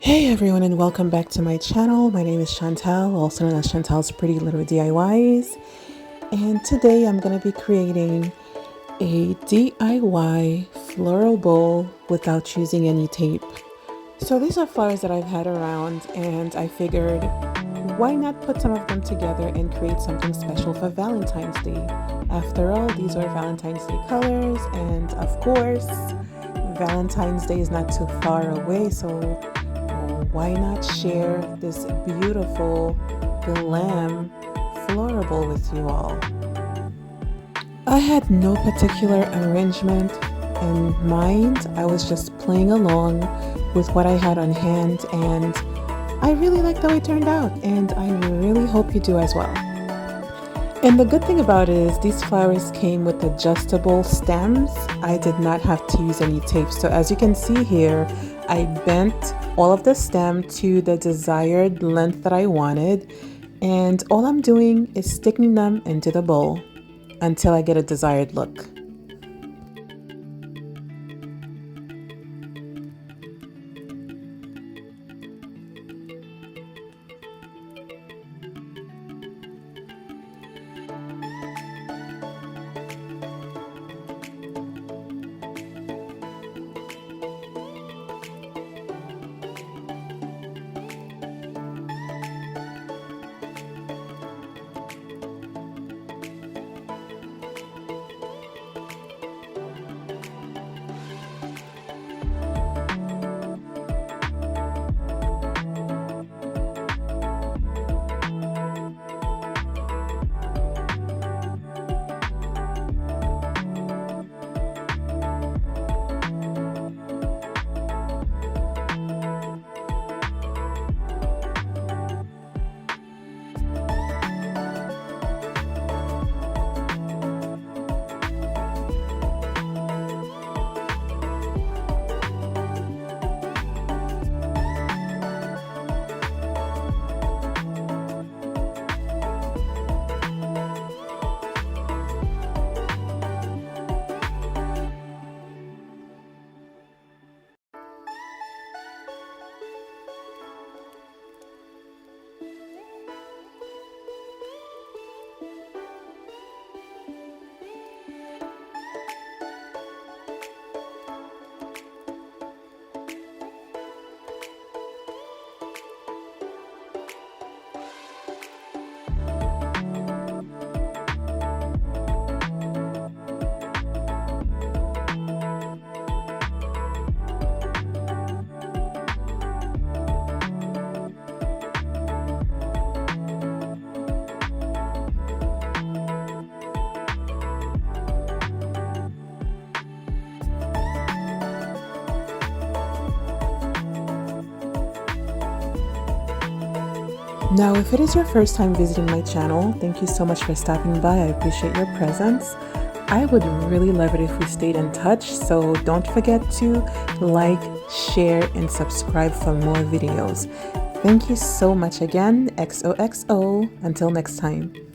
Hey everyone, and welcome back to my channel. My name is Chantal, also known as Chantal's Pretty Little DIYs. And today I'm going to be creating a DIY floral bowl without using any tape. So these are flowers that I've had around, and I figured why not put some of them together and create something special for Valentine's Day. After all, these are Valentine's Day colors, and of course, Valentine's Day is not too far away, so why not share this beautiful glam floral bowl with you all? I had no particular arrangement in mind. I was just playing along with what I had on hand, and I really like the way it turned out, and I really hope you do as well. And the good thing about it is these flowers came with adjustable stems. I did not have to use any tape. So as you can see here, I bent all of the stem to the desired length that I wanted. And all I'm doing is sticking them into the bowl until I get a desired look. Now, if it is your first time visiting my channel, thank you so much for stopping by. I appreciate your presence. I would really love it if we stayed in touch, so don't forget to like, share, and subscribe for more videos. Thank you so much again. XOXO. Until next time.